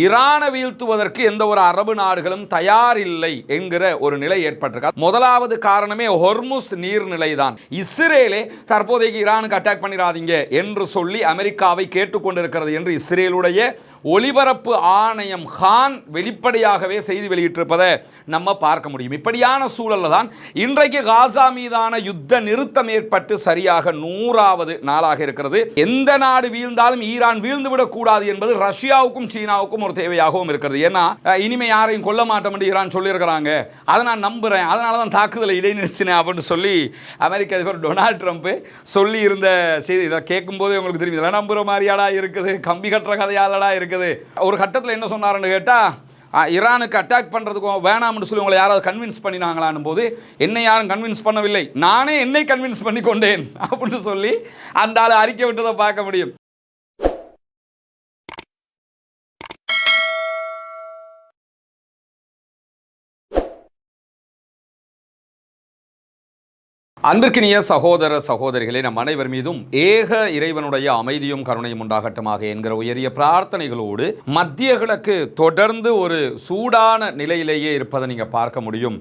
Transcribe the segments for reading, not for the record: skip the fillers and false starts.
ஈரானை வீழ்த்துவதற்கு எந்த ஒரு அரபு நாடுகளும் தயாரில்லை என்கிற ஒரு நிலை ஏற்பட்டிருக்கு. முதலாவது காரணமே ஹொர்முஸ் நீர்நிலை தான். இஸ்ரேலே தற்போதைக்கு ஈரானுக்கு அட்டாக் பண்ணிடாதீங்க என்று சொல்லி அமெரிக்காவை கேட்டுக்கொண்டிருக்கிறது என்று இஸ்ரேலுடைய ஒலிபரப்பு ஆணையம் ஹான் வெளிப்படையாகவே செய்தி வெளியிட்டிருப்பதை நம்ம பார்க்க முடியும். இப்படியான சூழல்ல தான் இன்றைக்கு காசா மீதான யுத்த நிறுத்தம் ஏற்பட்டு சரியாக 100வது நாளாக இருக்கிறது. எந்த நாடு வீழ்ந்தாலும் ஈரான் வீழ்ந்து விடக்கூடாது என்பது ரஷ்யாவுக்கும் சீனாவுக்கும் ஒரு தேவையாகவும் இருக்கிறது. ஏன்னா இனிமே யாரையும் கொல்ல மாட்டோம் என்று ஈரான் சொல்லியிருக்கிறாங்க. அதை நான் நம்புறேன், அதனால தான் தாக்குதலை இடைநிறுத்தினேன் அப்படின்னு சொல்லி அமெரிக்க அதிபர் டொனால்ட் ட்ரம்ப் சொல்லி இருந்த செய்தி இதை கேட்கும் போது உங்களுக்கு தெரியும், இதெல்லாம் நம்புற மாதிரியாடா இருக்குது, கம்பி கட்டுற கதையாலடா இருக்குது. ஒரு கட்டத்தில் என்ன சொன்னாருன்னு கேட்டா, ஈரானுக்கு அட்டாக் பண்றதுக்கு வேணாம்னு சொல்லி உங்களை யாராவது கன்வின்ஸ் பண்ணினாங்களான்னு போது என்னை யாரும் கன்வின்ஸ் பண்ணவில்லை, நானே என்னை கன்வின்ஸ் பண்ணி கொண்டேன் அப்படின்னு சொல்லி அந்த ஆளு அறிக்கை விட்டதை பார்க்க முடியும். அன்பிற்கினிய சகோதர சகோதரிகளே, நம் அனைவர் மீதும் ஏக இறைவனுடைய அமைதியும் கருணையும் உண்டாகட்டுமாக என்கிற உயரிய பிரார்த்தனைகளோடு மத்திய கிழக்கு தொடர்ந்து ஒரு சூடான நிலையிலேயே இருப்பதை நீங்க பார்க்க முடியும்.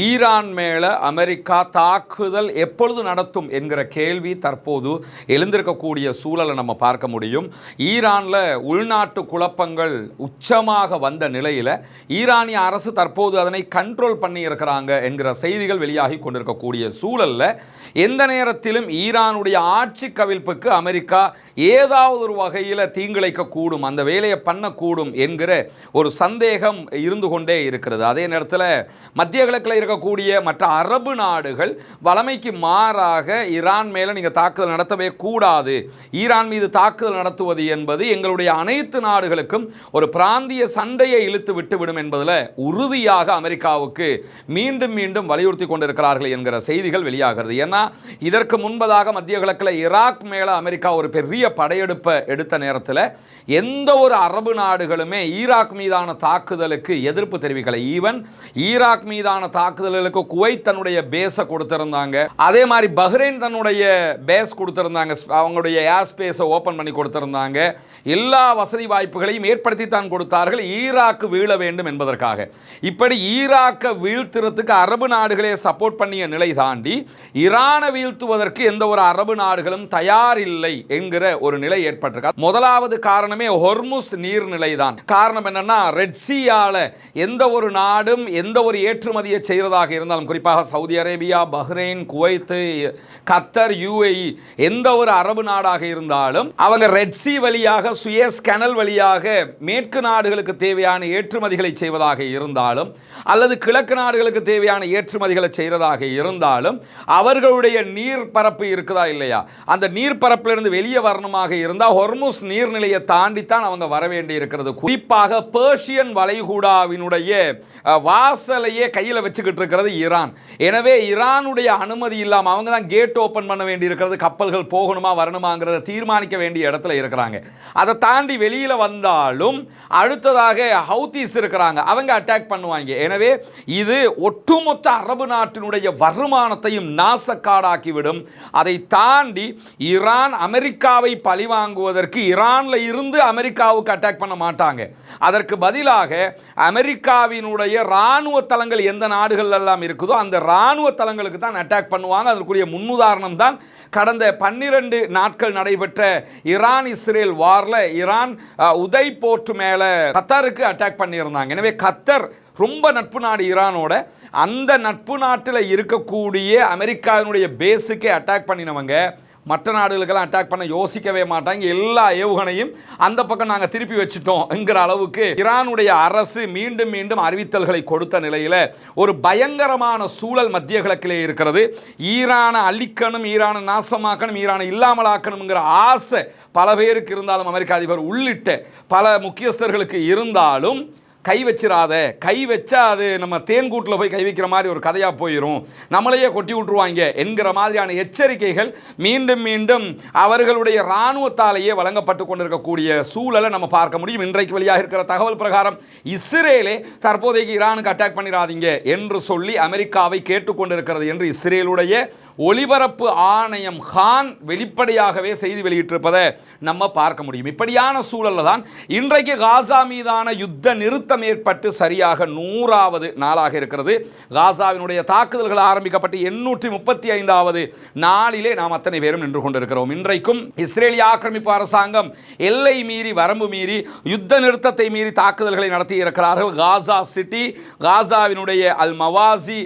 ஈரான் மேல அமெரிக்கா தாக்குதல் எப்பொழுது நடத்தும் என்கிற கேள்வி தற்போது எழுந்திருக்கக்கூடிய சூழலை நம்ம பார்க்க முடியும். ஈரான்ல உள்நாட்டு குழப்பங்கள் உச்சமாக வந்த நிலையில ஈரானிய அரசு தற்போது அதனை கண்ட்ரோல் பண்ணி இருக்கிறாங்க என்கிற செய்திகள் வெளியாகி கொண்டிருக்கக்கூடிய சூழல்ல எந்த நேரத்திலும் ஈரானுடைய ஆட்சி கவிழ்ப்புக்கு அமெரிக்கா ஏதாவது ஒரு வகையில் தீங்கிழைக்க கூடும், அந்த வேலையை பண்ணக்கூடும் என்கிற ஒரு சந்தேகம் இருந்து கொண்டே இருக்கிறது. அதே நேரத்தில் மத்திய கிழக்கில் இருக்கக்கூடிய மற்ற அரபு நாடுகள் வளமைக்கு மாறாக ஈரான் மேலே நீங்கள் தாக்குதல் நடத்தவே கூடாது, ஈரான் மீது தாக்குதல் நடத்துவது என்பது எங்களுடைய அனைத்து நாடுகளுக்கும் ஒரு பிராந்திய சண்டையை இழுத்து விட்டுவிடும் என்பதில் உறுதியாக அமெரிக்காவுக்கு மீண்டும் மீண்டும் வலியுறுத்தி கொண்டிருக்கிறார்கள் என்கிற செய்திகள் வெளியாகிறது. ஏன்னா இதற்கு முன்பதாக மத்திய கிழக்கில் ஈராக் மேல அமெரிக்கா ஒரு பெரிய படையெடுப்பை எடுத்த நேரத்தில் எந்த ஒரு அரபு நாடுகளுமே ஈராக் மீதான தாக்குதலுக்கு எதிர்ப்பு தெரிவிக்கலை. ஈவன் ஈராக் மீதான தாக்குதலுக்கு குவைத் தன்னுடைய பேஸை கொடுத்திருந்தாங்க, அதே மாதிரி பஹ்ரைன் தன்னுடைய பேஸ் கொடுத்திருந்தாங்க, அவங்களுடைய ஏர் ஸ்பேஸை ஓப்பன் பண்ணி கொடுத்திருந்தாங்க, எல்லா வசதி வாய்ப்புகளையும் ஏற்படுத்தி தான் கொடுத்தார்கள் ஈராக்கு வீழ வேண்டும் என்பதற்காக. இப்படி ஈராக்கை வீழ்த்துறதுக்கு அரபு நாடுகளே சப்போர்ட் பண்ணிய நிலை தாண்டி ஈரானை வீழ்த்துவதற்கு எந்த ஒரு அரபு நாடுகளும் தயாரில்லை என்கிற ஒரு நிலை ஏற்பட்டிருக்கு. முதலாவது காரணமே ஹொர்முஸ் நீர்நிலை தான். காரணம் என்னன்னா, ரெட் சீயால எந்த ஒரு நாடும் எந்த ஒரு ஏற்றுமதியை செய்வதாக இருந்தாலும், குறிப்பாக சவுதி அரேபியா, பஹ்ரைன், குவைத், கத்தர், யுஏஇ எந்த ஒரு அரபு நாடாக இருந்தாலும் அவங்க ரெட் சீ வழியாக சுயஸ் கனல் வழியாக மேற்கு நாடுகளுக்கு தேவையான ஏற்றுமதிகளை செய்வதாக இருந்தாலும் அல்லது கிழக்கு நாடுகளுக்கு தேவையான ஏற்றுமதிகளை செய்வதாக இருந்தாலும் அவர்களுடைய நீர் பரப்பு இருக்குதா இல்லையா, அந்த நீர் பரப்பிலிருந்து வெளியே வரணுமாக இருந்தால் ஹொர்முஸ் நீர்நிலையை தாண்டித்தான் அவங்க வர வேண்டி இருக்கிறது. குறிப்பாக பெர்ஷியன் வளைகுடாவினுடைய வாசலையே கையில் வச்சுக்கிட்டு இருக்கிறது ஈரான். எனவே ஈரானுடைய அனுமதி இல்லாமல் அவங்க தான் கேட் ஓப்பன் பண்ண வேண்டி இருக்கிறது, கப்பல்கள் போகணுமா வரணுமாங்கிறத தீர்மானிக்க வேண்டிய இடத்துல இருக்கிறாங்க. அதை தாண்டி வெளியில் வந்தாலும் அடுத்ததாக ஹவுதீஸ் இருக்கிறாங்க, அவங்க அட்டாக் பண்ணுவாங்க. எனவே இது ஒட்டுமொத்த அரபு நாட்டினுடைய வருமானத்தையும் நாசக்காடாக்கிவிடும். அதை தாண்டி ஈரான் அமெரிக்காவை பழிவாங்குவதற்கு ஈரான்ல இருந்து அமெரிக்காவுக்கு அட்டாக் பண்ண மாட்டாங்க. அதற்கு பதிலாக அமெரிக்காவினுடைய ராணுவ தளங்கள் எந்த நாடுகள் எல்லாம் இருக்குதோ அந்த ராணுவ தளங்களுக்கு தான் அட்டாக் பண்ணுவாங்க. அதற்குரிய முன்னுதாரணம் தான் கடந்த 12 நாட்கள் நடைபெற்ற ஈரான் இஸ்ரேல் வார்ல ஈரான் உதய் போர்ட் மேல கத்தாருக்கு அட்டாக் பண்ணியிருந்தாங்க. எனவே கத்தர் ரொம்ப நட்பு நாடு ஈரானோட, அந்த நட்பு நாட்டில் இருக்கக்கூடிய அமெரிக்காவினுடைய பேஸுக்கே அட்டாக் பண்ணினவங்க மற்ற நாடுகளுக்கெல்லாம் அட்டாக் பண்ண யோசிக்கவே மாட்டாங்க. எல்லா ஏவுகணையும் அந்த பக்கம் நாங்கள் திருப்பி வச்சுட்டோம் என்கிற அளவுக்கு ஈரானுடைய அரசு மீண்டும் மீண்டும் அறிவித்தல்களை கொடுத்த நிலையில் ஒரு பயங்கரமான சூழல் மத்திய கிழக்கிலே இருக்கிறது. ஈரானை அழிக்கணும், ஈரானை நாசமாக்கணும், ஈரானை இல்லாமலாக்கணுங்கிற ஆசை பல பேருக்கு இருந்தாலும், அமெரிக்க அதிபர் உள்ளிட்ட பல முக்கியஸ்தர்களுக்கு இருந்தாலும், கை வச்சிடாத, கை வச்சா அது நம்ம தேன்கூட்டில் போய் கை வைக்கிற மாதிரி ஒரு கதையாக போயிடும், நம்மளையே கொட்டி விட்டுருவாங்க என்கிற மாதிரியான எச்சரிக்கைகள் மீண்டும் மீண்டும் அவர்களுடைய இராணுவத்தாலேயே வழங்கப்பட்டு கொண்டிருக்கக்கூடிய சூழலை நம்ம பார்க்க முடியும். இன்றைக்கு வெளியாக இருக்கிற தகவல் பிரகாரம் இஸ்ரேலே தற்போதைக்கு ஈரானுக்கு அட்டாக் பண்ணிடாதீங்க என்று சொல்லி அமெரிக்காவை கேட்டுக்கொண்டிருக்கிறது என்று இஸ்ரேலுடைய ஒலிபரப்பு ஆணையம் ஹான் வெளிப்படையாகவே செய்தி வெளியிட்டிருப்பதை நம்ம பார்க்க முடியும். இப்படியான சூழலில் தான் இன்றைக்கு காசா மீதான யுத்த நிறுத்தம் ஏற்பட்டு சரியாக 100வது நாளாக இருக்கிறது. காசாவினுடைய தாக்குதல்கள் ஆரம்பிக்கப்பட்டு 835வது நாளிலே நாம் அத்தனை பேரும் நின்று கொண்டிருக்கிறோம். இன்றைக்கும் இஸ்ரேலிய ஆக்கிரமிப்பு அரசாங்கம் எல்லை மீறி வரம்பு மீறி யுத்த நிறுத்தத்தை மீறி தாக்குதல்களை நடத்தி இருக்கிறார்கள். காசா சிட்டி, காசாவினுடைய அல் மவாசி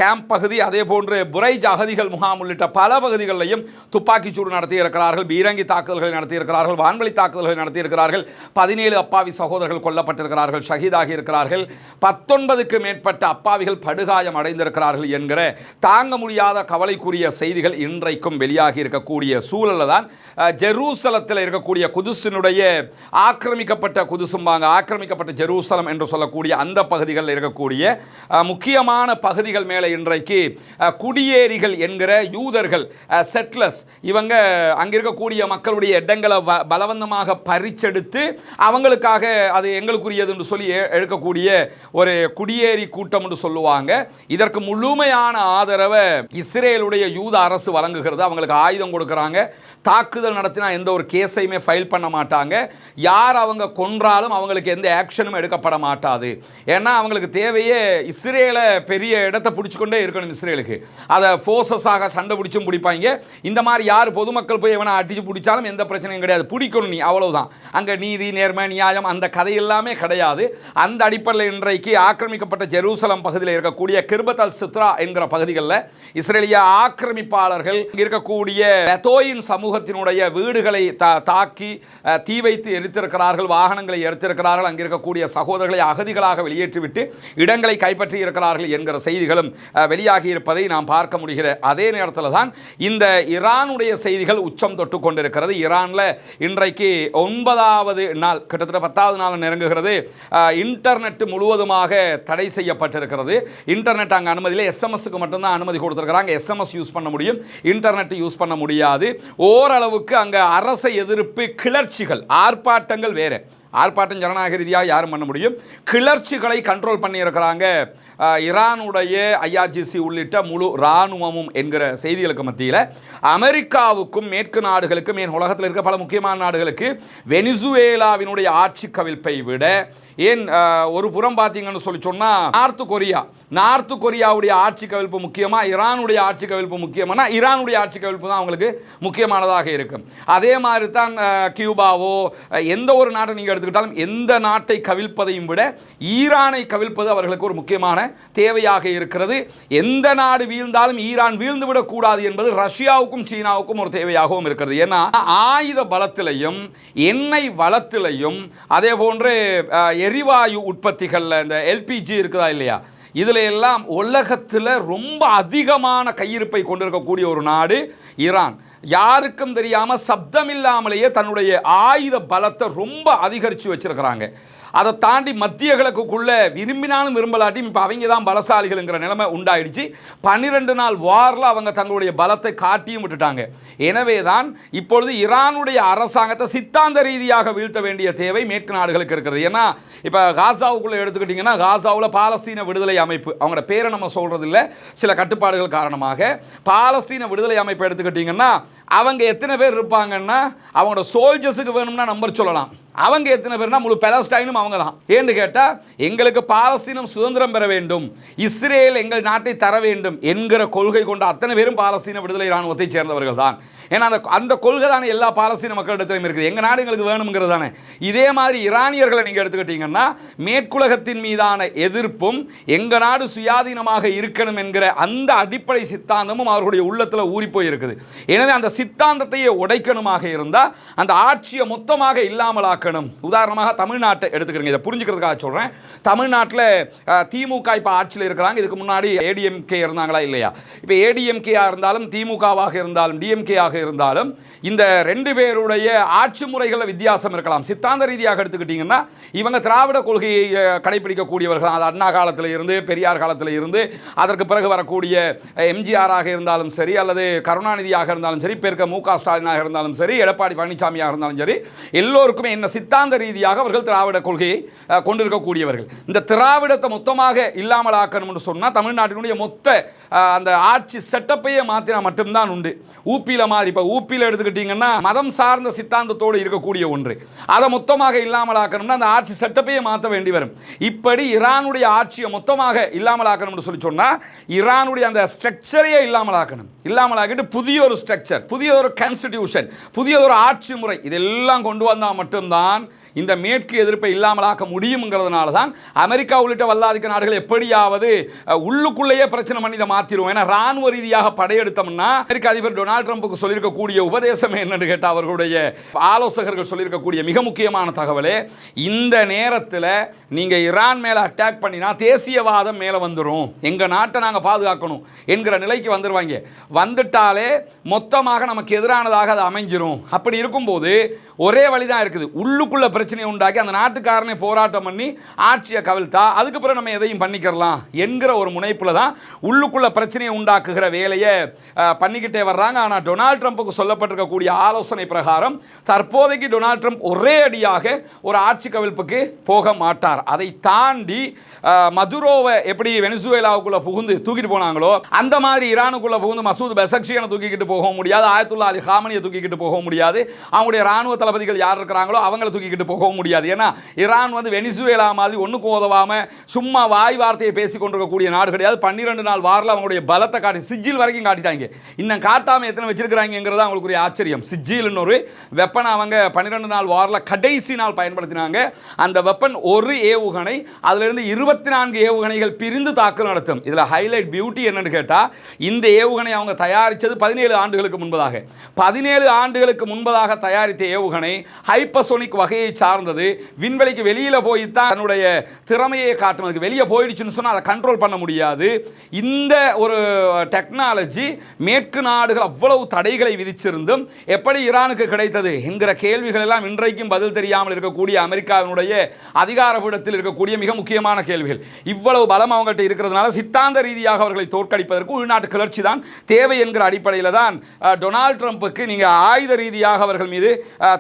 கேம்ப் பகுதி, அதே போன்று புரைஜ் அகதிகள் முகாம் உள்ளிட்ட பல பகுதிகளிலையும் துப்பாக்கிச்சூடு நடத்தியிருக்கிறார்கள், பீரங்கி தாக்குதல்களை நடத்தியிருக்கிறார்கள், வான்வழி தாக்குதல்களை நடத்தியிருக்கிறார்கள். 17 அப்பாவி சகோதரர்கள் கொல்லப்பட்டிருக்கிறார்கள், ஷஹீதாகி இருக்கிறார்கள். 19க்கு மேற்பட்ட அப்பாவிகள் படுகாயம் அடைந்திருக்கிறார்கள் என்கிற தாங்க முடியாத கவலைக்குரிய செய்திகள் இன்றைக்கும் வெளியாகி இருக்கக்கூடிய சூழலில் தான் ஜெருசலத்தில் இருக்கக்கூடிய குதுசினுடைய ஆக்கிரமிக்கப்பட்ட ஜெருசலம் என்று சொல்லக்கூடிய அந்த பகுதிகளில் இருக்கக்கூடிய முக்கியமான பகுதிகள் மேலே இன்றைக்கு குடியேறிகள் என்கிற யூதர்கள், செட்லர்ஸ், இவங்க அங்கே இருக்கக்கூடிய மக்களுடைய இடங்களை பலவந்தமாக பறிச்செடுத்து அவங்களுக்காக அது எங்களுக்குரியது என்று சொல்லி எடுக்கக்கூடிய ஒரு குடியேறி கூட்டம் என்று சொல்லுவாங்க. இதற்கு முழுமையான ஆதரவை இஸ்ரேலுடைய யூத அரசு வழங்குகிறது. அவங்களுக்கு ஆயுதம் கொடுக்குறாங்க. தாக்குதல் நடத்தினா எந்த ஒரு கேஸையுமே ஃபைல் பண்ண மாட்டாங்க. யார் அவங்க கொன்றாலும் அவங்களுக்கு எந்த ஆக்ஷனும் எடுக்கப்பட மாட்டாது. ஏன்னா அவங்களுக்கு தேவையே இஸ்ரேலை பெரிய இடத்தை பிடிச்சிக்கொண்டே இருக்கணும். இஸ்ரேலுக்கு அதை ஃபோர்ஸஸாக சண்டை பிடிச்சும் பிடிப்பாங்க. இந்த மாதிரி யார் பொதுமக்கள் போய் எவனா அடிச்சு பிடிச்சாலும் எந்த பிரச்சனையும் கிடையாது, பிடிக்கணும் நீ, அவ்வளவுதான். அங்கே நீதி நேர்மை நியாயம் அந்த கதை எல்லாமே கிடையாது. அந்த அடிப்படையில் இன்றைக்கு ஆக்கிரமிக்கப்பட்ட ஜெருசலம் பகுதியில் இருக்கக்கூடிய கிர்பத் அல் சித்ரா என்கிற பகுதிகளில் இஸ்ரேலிய ஆக்கிரமிப்பாளர்கள் இருக்கக்கூடிய பெதோயின் சமூகத்தினுடைய வீடுகளை தாக்கி தீ வைத்து எரித்திருக்கிறார்கள், வாகனங்களை எரித்திருக்கிறார்கள். அங்கே இருக்கக்கூடிய சகோதரர்களை அகதிகளாக வெளியேற்றிவிட்டு இடங்களை கைப்பற்றி இருக்கிறார்கள் என்கிற செய்திகளும் வெளியாகி இருப்பதை நாம் பார்க்க முடிகிற அதே நேரத்தில் தான் இந்த ஈரானுடைய செய்திகள் உச்சம் தொட்டு கொண்டிருக்கிறது. ஈரானில் இன்றைக்கு 9வது நாள், கிட்டத்தட்ட 10வது நாள் நெருங்குகிறது. இன்டர்நெட் முழுவதுமாக தடை செய்யப்பட்டிருக்கிறது. இன்டர்நெட் அங்கே அனுமதியில் எஸ்எம்எஸ்க்கு மட்டும்தான் அனுமதி கொடுத்துருக்கிறாங்க. எஸ்எம்எஸ் யூஸ் பண்ண முடியும், இன்டர்நெட் யூஸ் பண்ண முடியாது. ஓரளவுக்கு அங்கே அரச எதிர்ப்பு கிளர்ச்சிகள், ஆர்ப்பாட்டங்கள் வேறு. ஆர்ப்பாட்டம் ஜனநாயக ரீதியாக யாரும் பண்ண முடியும். கிளர்ச்சிகளை கண்ட்ரோல் பண்ணியிருக்கிறாங்க ஈரானுடைய ஐஆர்ஜிசி உள்ளிட்ட முழு இராணுவமும் என்கிற செய்திகளுக்கு மத்தியில் அமெரிக்காவுக்கும் மேற்கு நாடுகளுக்கும், உலகத்தில் இருக்க பல முக்கியமான நாடுகளுக்கு வெனிசுவேலாவினுடைய ஆட்சி கவிழ்ப்பை விட ஏன் ஒரு புறம் பார்த்தீங்கன்னு சொல்லி சொன்னால் நார்த்து கொரியாவுடைய ஆட்சி கவிழ்ப்பு முக்கியமா, ஈரானுடைய ஆட்சி கவிழ்ப்பு முக்கியமானா ஈரானுடைய ஆட்சி கவிழ்ப்பு தான் அவங்களுக்கு முக்கியமானதாக இருக்கும். அதே மாதிரி தான் கியூபாவோ எந்த ஒரு நாட்டை நீங்கள் எடுத்துக்கிட்டாலும் எந்த நாட்டை கவிழ்ப்பதையும் விட ஈரானை கவிழ்ப்பது அவர்களுக்கு ஒரு முக்கியமான தேவையாக இருக்கிறது. எந்த நாடு வீழ்ந்தாலும் ஈரான் வீழ்ந்து விடக்கூடாது என்பது ரஷ்யாவுக்கும் சீனாவுக்கும் ஒரு தேவையாகவும் இருக்கிறது. ஏன்னா ஆயுத பலத்திலையும் எண்ணெய் வளத்திலையும் அதே போன்று எரிவாயு உற்பத்திகளில் இந்த எல்பிஜி இருக்குதா இல்லையா, இதில் எல்லாம் உலகத்தில் ரொம்ப அதிகமான கையிருப்பை கொண்டிருக்கக்கூடிய ஒரு நாடு ஈரான். யாருக்கும் தெரியாமல் சப்தமில்லாமலேயே தன்னுடைய ஆயுத பலத்தை ரொம்ப அதிகரித்து வச்சிருக்கிறாங்க. அதை தாண்டி மத்திய கிழக்குக்குள்ள விரும்பினாலும் விரும்பலாட்டியும் இப்போ அவங்க தான் பலசாலிகள்ங்கிற நிலைமை உண்டாயிடுச்சு. 12 நாள் வாரில் அவங்க தங்களுடைய பலத்தை காட்டியும் விட்டுட்டாங்க. எனவே தான் இப்பொழுது ஈரானுடைய அரசாங்கத்தை சித்தாந்த ரீதியாக வீழ்த்த வேண்டிய தேவை மேற்கு நாடுகளுக்கு இருக்கிறது. ஏன்னா இப்போ காசாவுக்குள்ளே எடுத்துக்கிட்டிங்கன்னா காசாவில் பாலஸ்தீன விடுதலை அமைப்பு, அவங்களோட பேரை நம்ம சொல்கிறது இல்லை, சில கட்டுப்பாடுகள் காரணமாக பாலஸ்தீன விடுதலை அமைப்பு எடுத்துக்கிட்டிங்கன்னா அவங்க எத்தனை பேர் இருப்பாங்கன்னா அவங்களோட சோல்ஜர்ஸுக்கு வேணும்னா நம்பர் சொல்லலாம். அவங்க எத்தனை பேர்னா முழு பாலஸ்தீனும் அவங்க தான். ஏன்னு கேட்டால் எங்களுக்கு பாலஸ்தீனம் சுதந்திரம் பெற வேண்டும், இஸ்ரேல் எங்கள் நாட்டை தர வேண்டும் என்கிற கொள்கை கொண்ட அத்தனை பேரும் பாலஸ்தீன விடுதலை இராணுவத்தை சேர்ந்தவர்கள் தான். ஏன்னா அந்த கொள்கை தானே எல்லா பாலஸ்தீன மக்களிடத்திலும் இருக்குது, எங்கள் நாடு எங்களுக்கு வேணுங்கிறது தானே. இதே மாதிரி ஈரானியர்களை நீங்கள் எடுத்துக்கிட்டீங்கன்னா மேற்குலகத்தின் மீதான எதிர்ப்பும் எங்கள் நாடு சுயாதீனமாக இருக்கணும் என்கிற அந்த அடிப்படை சித்தாந்தமும் அவர்களுடைய உள்ளத்தில் ஊறி போய் இருக்குது. எனவே அந்த சித்தாந்தத்தையே உடைக்கணுமாக இருந்தால் அந்த ஆட்சியை மொத்தமாக இல்லாமலாக்கணும். உதாரணமாக தமிழ்நாட்டை எடுத்துக்கிறீங்க, இதை புரிஞ்சுக்கிறதுக்காக சொல்கிறேன். தமிழ்நாட்டில் திமுக இப்போ ஆட்சியில் இருக்கிறாங்க. இதுக்கு முன்னாடி ஏடிஎம்கே இருந்தாங்களா இல்லையா? இப்போ ஏடிஎம்கேயா இருந்தாலும் திமுகவாக இருந்தாலும் டிஎம்கேயாக இருந்தாலும் இந்த ரெண்டு பேருடைய ஆட்சி முறைகளில் வித்தியாசம் இருக்கலாம். சித்தாந்த ரீதியாக எடுத்துக்கிட்டிங்கன்னா இவங்க திராவிட கொள்கையை கடைபிடிக்கக்கூடியவர்கள். அது அண்ணா காலத்தில் இருந்து பெரியார் காலத்தில் இருந்து அதற்கு பிறகு வரக்கூடிய எம்ஜிஆராக இருந்தாலும் சரி, அல்லது கருணாநிதியாக இருந்தாலும் சரி, பேருக்கு மு க ஸ்டாலினாக இருந்தாலும் சரி, எடப்பாடி பழனிசாமியாக இருந்தாலும் சரி, எல்லோருக்குமே என்ன என்ற சித்தாந்த ரீதியாக அவர்கள் திராவிட கொள்கையை கொண்டிருக்கக்கூடியவர்கள். இந்த திராவிடத்தை மொத்தமாக இல்லாமல் ஆக்கணும் என்று சொன்னால் தமிழ்நாட்டினுடைய மொத்த அந்த ஆட்சி செட்டப்பையே மாற்றினா மட்டும்தான் உண்டு. ஊப்பியில் மாதிரி, இப்போ ஊப்பியில் எடுத்துக்கிட்டீங்கன்னா மதம் சார்ந்த சித்தாந்தத்தோடு இருக்கக்கூடிய ஒன்று, அதை மொத்தமாக இல்லாமல் ஆக்கணும்னா அந்த ஆட்சி செட்டப்பையே மாற்ற வேண்டி வரும். இப்படி ஈரானுடைய ஆட்சியை மொத்தமாக இல்லாமல் ஆக்கணும்னு சொல்லி சொன்னால் ஈரானுடைய அந்த ஸ்ட்ரக்சரையே இல்லாமல் ஆக்கணும். இல்லாமல் ஆக்கிட்டு புதிய ஒரு ஸ்ட்ரக்சர், புதிய ஒரு கான்ஸ்டிடியூஷன், புதிய ஒரு ஆட்சி முறை இதெல்லாம் கொண்டு வந்தால் மட்டும்தான் இந்த மேற்கு எதிர்ப்பை இல்லாமலாக்க முடியுங்கிறதுனால தான் அமெரிக்கா உள்ளிட்ட வல்லாதிக்க நாடுகள் எப்படியாவது உள்ளுக்குள்ளேயே பிரச்சனை பண்ணி இதை மாற்றிடுவோம். ஏன்னா ராணுவ ரீதியாக படையெடுத்தோம்னா அமெரிக்க அதிபர் டொனால்ட் ட்ரம்புக்கு சொல்லியிருக்கக்கூடிய உபதேசம் என்னன்னு கேட்டால் அவர்களுடைய ஆலோசகர்கள் சொல்லியிருக்கக்கூடிய மிக முக்கியமான தகவலே, இந்த நேரத்தில் நீங்கள் ஈரான் மேலே அட்டாக் பண்ணினா தேசியவாதம் மேலே வந்துடும், எங்கள் நாட்டை நாங்கள் பாதுகாக்கணும் என்கிற நிலைக்கு வந்துடுவாங்க. வந்துட்டாலே மொத்தமாக நமக்கு எதிரானதாக அது அமைஞ்சிரும். அப்படி இருக்கும்போது ஒரே வழிதான் இருக்குது, உள்ளுக்குள்ள பிரச்சனையை உண்டாக்கி அந்த நாட்டுக்காரனை போராட்டம் பண்ணி ஆட்சியை கவிழ்த்தா அதுக்கு பிறகு நம்ம எதையும் பண்ணிக்கிறலாம் என்கிற ஒரு முனைப்பில் தான் உள்ளுக்குள்ள பிரச்சனையை உண்டாக்குகிற வேலையை பண்ணிக்கிட்டே வர்றாங்க. ஆனால் டொனால்ட் ட்ரம்புக்கு சொல்லப்பட்டிருக்கக்கூடிய ஆலோசனை பிரகாரம் தற்போதைக்கு டொனால்ட் ட்ரம்ப் ஒரே அடியாக ஒரு ஆட்சி கவிழ்ப்புக்கு போக மாட்டார். அதை தாண்டி மதுரோவை எப்படி வெனிசுவேலாவுக்குள்ள புகுந்து தூக்கிட்டு போனாங்களோ அந்த மாதிரி ஈரானுக்குள்ள புகுந்து மசூத் பெசக்ஷியனை தூக்கிக்கிட்டு போக முடியாது, ஆயத்துல்லா அலி ஹாமனியை தூக்கிக்கிட்டு போக முடியாது, அவங்களுடைய ராணுவ தளபதிகள் யார் இருக்கிறாங்களோ அவங்களை தூக்கிக்கிட்டு போக முடியாது. ஏன்னா ஈரான் வெனிசுவேலா மாதிரி ஒன்றுக்கு உதவாம சும்மா வாய் வார்த்தையை பேசிக் கொண்டிருக்கக்கூடிய நாடு கிடையாது. 12 நாள் வாரில் அவங்களுடைய பலத்தை காட்டி சிஜில் வரைக்கும் காட்டிட்டாங்க. இன்னும் காட்டாம எத்தனை வச்சிருக்கிறாங்கிறது அவங்களுக்கு ஆச்சரியம். சிஜில்னு ஒரு வெப்பனை அவங்க 12 நாள் வாரில் கடைசி நாள் பயன்படுத்தினாங்க. அந்த வெப்பன் ஒரு ஏவுகணை, அதிலிருந்து 24 ஏவுகணைகள் பிரிந்து தாக்குதல் நடத்தும். இதில் ஹைலைட் பியூட்டி என்னன்னு கேட்டால், இந்த ஏவுகணை அவங்க தயாரித்தது 17 ஆண்டுகளுக்கு முன்பதாக. 17 ஆண்டுகளுக்கு முன்பதாக தயாரித்த ஏவுகணை ஹைப்பர்சோனிக் வகையை சார்ந்தது. விண்வெளிக்கு வெளியில் போய் தான் தன்னுடைய திறமையை காட்டுறதுக்கு, வெளியே போயிடுச்சுன்னு சொன்னால் அதை கண்ட்ரோல் பண்ண முடியாது. இந்த ஒரு டெக்னாலஜி மேற்கு நாடுகள் அவ்வளவு தடைகளை விதிச்சிருந்தும் எப்படி ஈரானுக்கு கிடைத்தது என்கிற கேள்விகள் எல்லாம் இன்றைக்கும் பதில் தெரியாமல் இருக்கக்கூடிய அமெரிக்காவினுடைய அதிகாரபீடத்தில் இருக்கக்கூடிய மிக முக்கியமான கேள்விகள். இவ்வளவு பலம் அவங்கள்ட்ட இருக்கிறதுனால சித்தாந்த ரீதியாக அவர்களை தோற்கடிப்பதற்கு உள்நாட்டு கிளர்ச்சி தான் தேவை என்கிற அடிப்படையில் தான் டொனால்ட் ட்ரம்புக்கு நீங்கள் ஆயுத ரீதியாக அவர்கள் மீது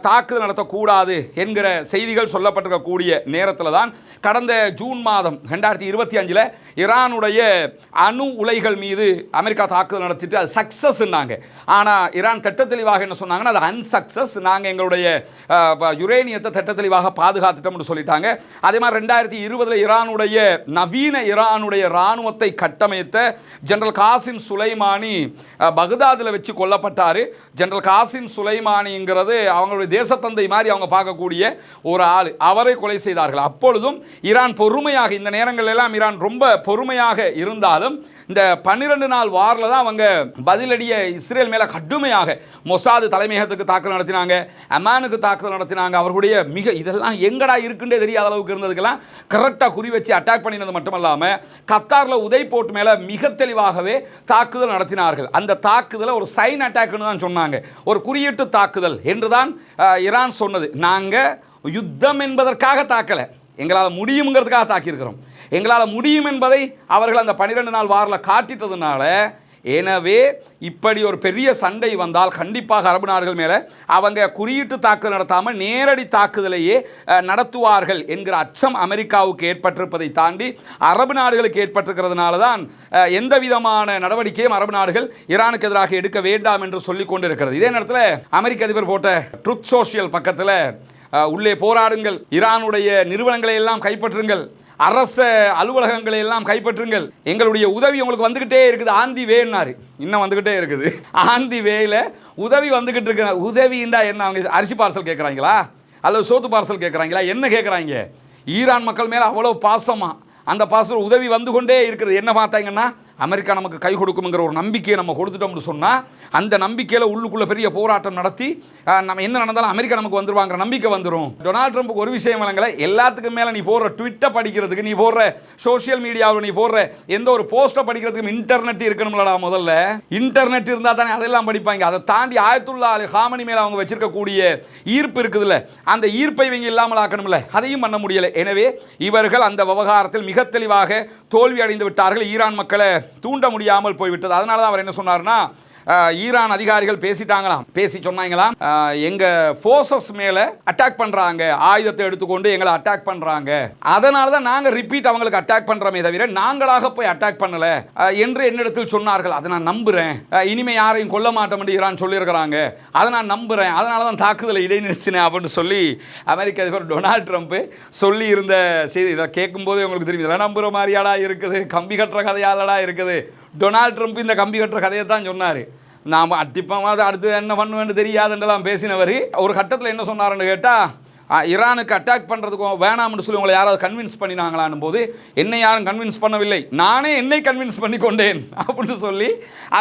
தாக்குதல் நடத்தக்கூடாது என்கிற செய்திகள் சொல்லப்பட்டிருக்கக்கூடிய நேரத்தில் தான் கடந்த ஜூன் மாதம் 2025 ஈரானுடைய அணு உலைகள் மீது அமெரிக்கா தாக்குதல் நடத்திட்டு அது சக்சஸ்னாங்க. ஆனால் ஈரான் திட்ட தெளிவாக என்ன சொன்னாங்கன்னா அது அன்சக்சஸ், நாங்கள் எங்களுடைய யுரேனியத்தை திட்ட தெளிவாக பாதுகாத்துட்டோம்னு சொல்லிட்டாங்க. அதே மாதிரி 2020 ஈரானுடைய நவீன ஈரானுடைய இராணுவத்தை கட்டமைத்த ஜெனரல் காசிம் சுலைமானி பக்தாதில் வச்சு கொல்லப்பட்டார். ஜெனரல் காசிம் சுலைமானிங்கிறது அவங்களுடைய தேசத்தந்தை மாதிரி அவங்க பார்க்கக்கூடிய ஒரு ஆள், அவரை கொலை செய்தார்கள். அப்பொழுதும் ஈரான் பொறுமையாக, இந்த நேரங்கள் எல்லாம் ஈரான் ரொம்ப பொறுமையாக இருந்தாலும் இந்த 12 நாள் வாரில் தான் அவங்க பதிலடியை இஸ்ரேல் மேலே கடுமையாக மொசாது தலைமையகத்துக்கு தாக்குதல் நடத்தினாங்க, அமானுக்கு தாக்குதல் நடத்தினாங்க. அவர்களுடைய இதெல்லாம் எங்கடா இருக்குன்றே தெரியாத அளவுக்கு இருந்ததுக்கெல்லாம் கரெக்டாக குறி வச்சு அட்டாக் பண்ணினது மட்டுமல்லாமல் கத்தாரில் உதை போட்டு மேலே மிக தெளிவாகவே தாக்குதல் நடத்தினார்கள். அந்த தாக்குதலை ஒரு சைன் அட்டாக்னு தான் சொன்னாங்க, ஒரு குறியீட்டு தாக்குதல் என்று தான் ஈரான் சொன்னது. நாங்கள் யுத்தம் என்பதற்காக தாக்கலை, எங்களால் முடியுங்கிறதுக்காக தாக்கியிருக்கிறோம். எங்களால் முடியும் என்பதை அவர்கள் அந்த 12 நாள் வாரில் காட்டிட்டதுனால, எனவே இப்படி ஒரு பெரிய சண்டை வந்தால் கண்டிப்பாக அரபு நாடுகள் மேலே அவங்க குறியீட்டு தாக்குதல் நடத்தாமல் நேரடி தாக்குதலையே நடத்துவார்கள் என்கிற அச்சம் அமெரிக்காவுக்கு ஏற்பட்டிருப்பதை தாண்டி அரபு நாடுகளுக்கு ஏற்பட்டிருக்கிறதுனால தான் எந்த விதமான நடவடிக்கையும் அரபு நாடுகள் ஈரானுக்கு எதிராக எடுக்க வேண்டாம் என்று சொல்லிக் கொண்டிருக்கிறது. இதே நேரத்தில் அமெரிக்க அதிபர் போட்ட ட்ருத் சோஷியல் பக்கத்தில் உள்ளே போராடுங்கள், ஈரானுடைய நிறுவனங்களை எல்லாம் கைப்பற்றுங்கள், அரச அலுவலகங்களை எல்லாம் கைப்பற்றுங்கள், எங்களுடைய உதவி உங்களுக்கு வந்துக்கிட்டே இருக்குது, ஆந்தி வேன்னாரு. இன்னும் வந்துக்கிட்டே இருக்குது, ஆந்தி வேல உதவி வந்துக்கிட்டு இருக்கிற. உதவிண்டா என்ன? அவங்க அரிசி பார்சல் கேட்குறாங்களா அல்லது சோத்து பார்சல் கேட்குறாங்களா? என்ன கேட்குறாங்க? ஈரான் மக்கள் மேலே அவ்வளோ பாசமாக அந்த பாசல் உதவி வந்து கொண்டே இருக்கிறது. என்ன பார்த்தாங்கன்னா அமெரிக்கா நமக்கு கை கொடுக்குங்கிற ஒரு நம்பிக்கையை நம்ம கொடுத்துட்டோம்னு சொன்னால் அந்த நம்பிக்கையில் உள்ளுக்குள்ளே பெரிய போராட்டம் நடத்தி நம்ம என்ன நடந்தாலும் அமெரிக்கா நமக்கு வந்துருவாங்கிற நம்பிக்கை வந்துடும். டொனால்ட் ட்ரம்புக்கு ஒரு விஷயம் வழங்கலை, எல்லாத்துக்கும் மேலே நீ போடுற ட்விட்டை படிக்கிறதுக்கு, நீ போடுற சோஷியல் மீடியாவில் நீ போடுற எந்த ஒரு போஸ்ட்டை படிக்கிறதுக்கு இன்டர்நெட் இருக்கணும்லடா. முதல்ல இன்டர்நெட் இருந்தால் தானே அதெல்லாம் படிப்பாங்க. அதை தாண்டி ஆயத்துல்லா அலி ஹாமனி மேலே அவங்க வச்சிருக்கக்கூடிய ஈர்ப்பு இருக்குதுல்ல, அந்த ஈர்ப்பை இவங்க இல்லாமல் ஆக்கணும்ல, அதையும் பண்ண முடியலை. எனவே இவர்கள் அந்த விவகாரத்தில் மிக தெளிவாக தோல்வி அடைந்து விட்டார்கள். ஈரான் மக்களை தூண்ட முடியாமல் போய்விட்டது. அதனால தான் அவர் என்ன சொன்னார்னா, ஈரான் அதிகாரிகள் பேசிட்டாங்களாம். பேசி சொன்னாங்களாம், எங்க ஃபோர்ஸஸ் மேல அட்டாக் பண்றாங்க, ஆயுதத்தை எடுத்துக்கொண்டு எங்களை அட்டாக் பண்றாங்க, அதனால தான் நாங்க ரிப்பீட் அவங்களுக்கு அட்டாக் பண்றோமே தவிர நாங்களாக போய் அட்டாக் பண்ணல என்று என்னிடத்தில் சொன்னார்கள். அதை நான் நம்புறேன். இனிமே யாரையும் கொல்ல மாட்டோம் என்று ஈரான் சொல்லியிருக்கிறாங்க, அதை நான் நம்புறேன், அதனால தான் தாக்குதலை இடைநிறுத்தினேன் அப்படின்னு சொல்லி அமெரிக்க அதிபர் டொனால்ட் ட்ரம்ப் சொல்லி இருந்த செய்தி. இதை கேட்கும்போது உங்களுக்கு தெரியும், இதெல்லாம் நம்புற மாதிரியாடா இருக்குது, கம்பி கட்டுற கதையாலடா இருக்குது. டொனால்ட் ட்ரம்ப் இந்த கம்பி கட்டுற கதையை தான் சொன்னார். நாம் அட்டிப்பமாக அடுத்து என்ன பண்ணுவேன்னு தெரியாதுன்றலாம் பேசினவர் ஒரு கட்டத்தில் என்ன சொன்னார்ன்னு கேட்டால், ஈரானுக்கு அட்டாக் பண்ணுறதுக்கு வேணாம்னு சொல்லி உங்களை யாராவது கன்வின்ஸ் பண்ணினாங்களான்னு போது, என்னை யாரும் கன்வின்ஸ் பண்ணவில்லை, நானே என்னை கன்வின்ஸ் பண்ணி கொண்டேன் அப்படின்னு சொல்லி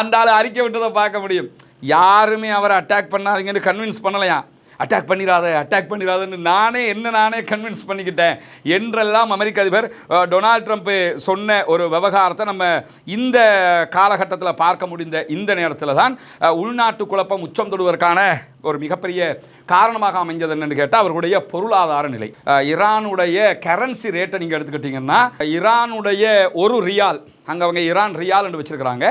அந்த ஆள் அறிக்கை விட்டதை பார்க்க முடியும். யாருமே அவரை அட்டாக் பண்ணாதீங்கன்னு கன்வின்ஸ் பண்ணலையா, அட்டாக் பண்ணிடாதுன்னு நானே கன்வின்ஸ் பண்ணிக்கிட்டேன் என்றெல்லாம் அமெரிக்க அதிபர் டொனால்ட் ட்ரம்ப் சொன்ன ஒரு விவகாரத்தை நம்ம இந்த காலகட்டத்தில் பார்க்க முடிந்த இந்த நேரத்தில் தான் உள்நாட்டு குழப்பம் உச்சம் தொடுவதற்கான ஒரு மிகப்பெரிய காரணமாக அமைஞ்சது என்னன்னு கேட்டால் அவர்களுடைய பொருளாதார நிலை. ஈரானுடைய கரன்சி ரேட்டை நீங்கள் எடுத்துக்கிட்டிங்கன்னா, ஈரானுடைய ஒரு ரியால், அங்கே அவங்க ஈரான் ரியால் என்று வச்சுருக்கிறாங்க,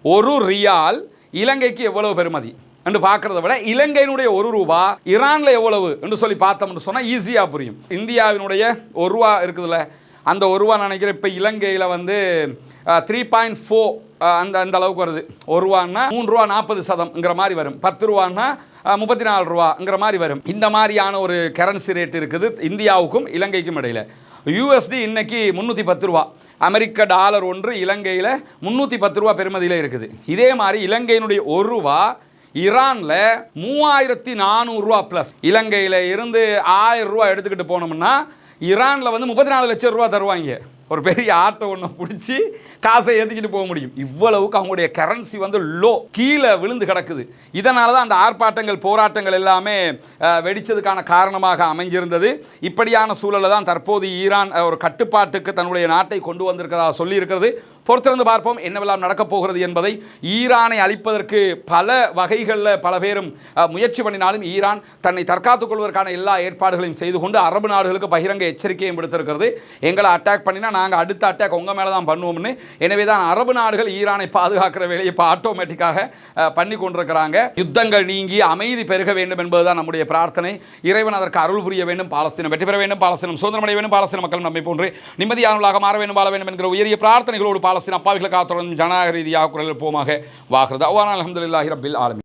ஒரு ரியால் இலங்கைக்கு எவ்வளவு பெறுமதி என்று பார்க்கறத விட இலங்கையினுடைய ஒரு ரூபா ஈரானில் எவ்வளவு என்று சொல்லி பார்த்தோம்னு சொன்னால் ஈஸியாக புரியும். இந்தியாவினுடைய ஒரு ரூபா இருக்குதுல்ல, அந்த ஒரு ரூபா நினைக்கிறேன் இப்போ இலங்கையில் வந்து 3.4 அந்த அளவுக்கு வருது. ஒரு ரூபான்னா 3 ரூபா 40% மாதிரி வரும், 10 ரூபான்னா 34 ரூபாங்கிற மாதிரி வரும். இந்த மாதிரியான ஒரு கரன்சி ரேட் இருக்குது இந்தியாவுக்கும் இலங்கைக்கும் இடையில். யூஎஸ்டி இன்னைக்கு 310 ரூபா, அமெரிக்க டாலர் ஒன்று இலங்கையில் 310 ரூபா பெறுமதியில் இருக்குது. இதே மாதிரி இலங்கையினுடைய ஒரு ரூபா ஈரானில் 3400 ரூபா ப்ளஸ். இலங்கையில் இருந்து 1000 ரூபா எடுத்துக்கிட்டு போனோம்னா ஈரானில் வந்து 34 லட்சம் ரூபா தருவாங்க. ஒரு பெரிய ஆட்டோ ஒன்று பிடிச்சி காசை ஏற்றிக்கிட்டு போக முடியும். இவ்வளவுக்கு அவங்களுடைய கரன்சி வந்து லோ, கீழே விழுந்து கிடக்குது. இதனால தான் அந்த ஆர்ப்பாட்டங்கள் போராட்டங்கள் எல்லாமே வெடித்ததுக்கான காரணமாக அமைஞ்சிருந்தது. இப்படியான சூழலில் தான் தற்போது ஈரான் ஒரு கட்டுப்பாட்டுக்கு தன்னுடைய நாட்டை கொண்டு வந்திருக்கிறதா சொல்லியிருக்கிறது. பொறுத்திருந்து பார்ப்போம் என்னவெல்லாம் நடக்கப் போகிறது என்பதை. ஈரானை அழிப்பதற்கு பல வகைகளில் பல பேரும் முயற்சி பண்ணினாலும் ஈரான் தன்னை தற்காத்துக் கொள்வதற்கான எல்லா ஏற்பாடுகளையும் செய்து கொண்டு அரபு நாடுகளுக்கு பகிரங்க எச்சரிக்கையும் விடுத்திருக்கிறது. எங்களை அட்டாக் பண்ணினா நாங்கள் அடுத்த அட்டாக் உங்கள் மேலே தான் பண்ணுவோம்னு. எனவே தான் அரபு நாடுகள் ஈரானை பாதுகாக்கிற வேலையை இப்போ ஆட்டோமேட்டிக்காக பண்ணி கொண்டிருக்கிறாங்க. யுத்தங்கள் நீங்கி அமைதி பெருக வேண்டும் என்பதுதான் நம்முடைய பிரார்த்தனை. இறைவன் அதற்கு அருள் புரிய வேண்டும், பாலஸ்தீனம் வெற்றி பெற வேண்டும், பாலஸ்தீனம் சுதந்திரமடைய வேண்டும், பாலஸ்தீன மக்கள் நம்மை போன்று நிம்மதியானவர்களாக மாற வேண்டும், வாழ வேண்டும் என்கிற உயரிய பிரார்த்தனைகளோடு பாலஸ்தீன அப்பாவிகளுக்காக தொடர்ந்து ஜனநாயக ரீதியாக குரல் போமாக வாகிறது. அல்ஹம்துலில்லாஹி ரப்பில் ஆலமீன்.